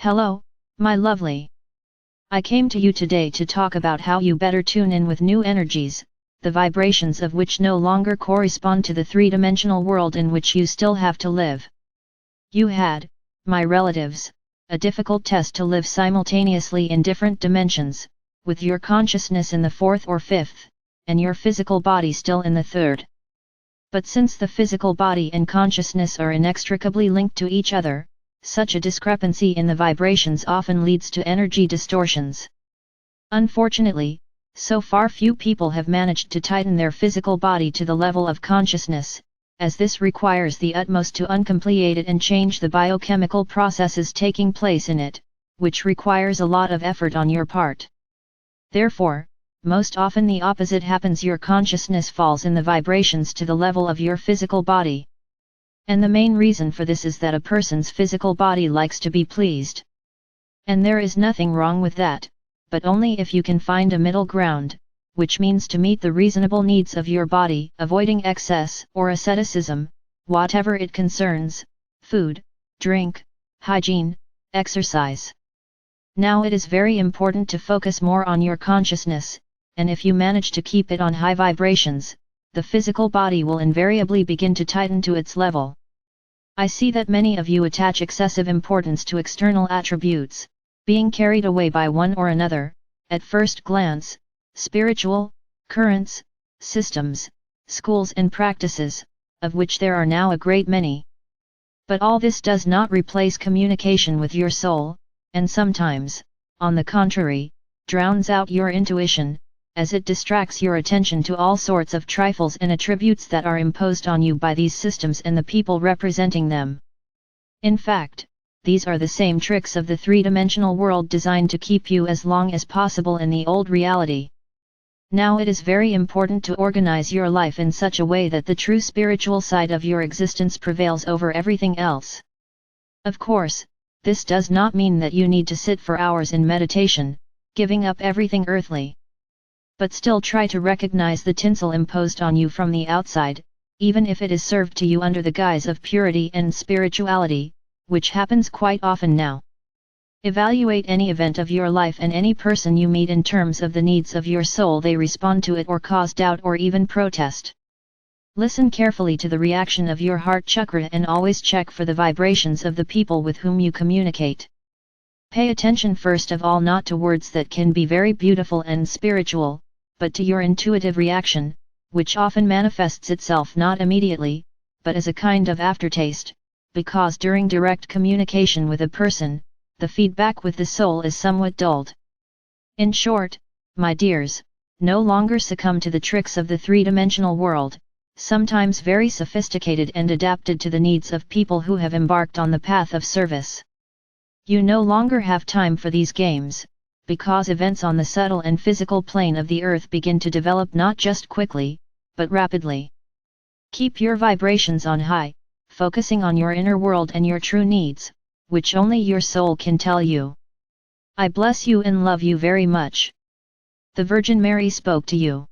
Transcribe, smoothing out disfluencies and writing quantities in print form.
Hello, my lovely. I came to you today to talk about how you better tune in with new energies, the vibrations of which no longer correspond to the three-dimensional world in which you still have to live. You had, my relatives, a difficult test to live simultaneously in different dimensions, with your consciousness in the fourth or fifth, and your physical body still in the third. But since the physical body and consciousness are inextricably linked to each other, such a discrepancy in the vibrations often leads to energy distortions. Unfortunately, so far few people have managed to tighten their physical body to the level of consciousness, as this requires the utmost to uncomplete it and change the biochemical processes taking place in it, which requires a lot of effort on your part. Therefore, most often the opposite happens: your consciousness falls in the vibrations to the level of your physical body. And the main reason for this is that a person's physical body likes to be pleased. And there is nothing wrong with that, but only if you can find a middle ground, which means to meet the reasonable needs of your body, avoiding excess or asceticism, whatever it concerns: food, drink, hygiene, exercise. Now it is very important to focus more on your consciousness, and if you manage to keep it on high vibrations, the physical body will invariably begin to tighten to its level. I see that many of you attach excessive importance to external attributes, being carried away by one or another, at first glance, spiritual currents, systems, schools and practices, of which there are now a great many. But all this does not replace communication with your soul, and sometimes, on the contrary, drowns out your intuition, as it distracts your attention to all sorts of trifles and attributes that are imposed on you by these systems and the people representing them. In fact, these are the same tricks of the three-dimensional world designed to keep you as long as possible in the old reality. Now it is very important to organize your life in such a way that the true spiritual side of your existence prevails over everything else. Of course, this does not mean that you need to sit for hours in meditation, giving up everything earthly. But still try to recognize the tinsel imposed on you from the outside, even if it is served to you under the guise of purity and spirituality, which happens quite often now. Evaluate any event of your life and any person you meet in terms of the needs of your soul they respond to it or cause doubt or even protest. Listen carefully to the reaction of your heart chakra and always check for the vibrations of the people with whom you communicate. Pay attention first of all not to words that can be very beautiful and spiritual, but to your intuitive reaction, which often manifests itself not immediately, but as a kind of aftertaste, because during direct communication with a person, the feedback with the soul is somewhat dulled. In short, my dears, no longer succumb to the tricks of the three-dimensional world, sometimes very sophisticated and adapted to the needs of people who have embarked on the path of service. You no longer have time for these games, because events on the subtle and physical plane of the earth begin to develop not just quickly, but rapidly. Keep your vibrations on high, focusing on your inner world and your true needs, which only your soul can tell you. I bless you and love you very much. The Virgin Mary spoke to you.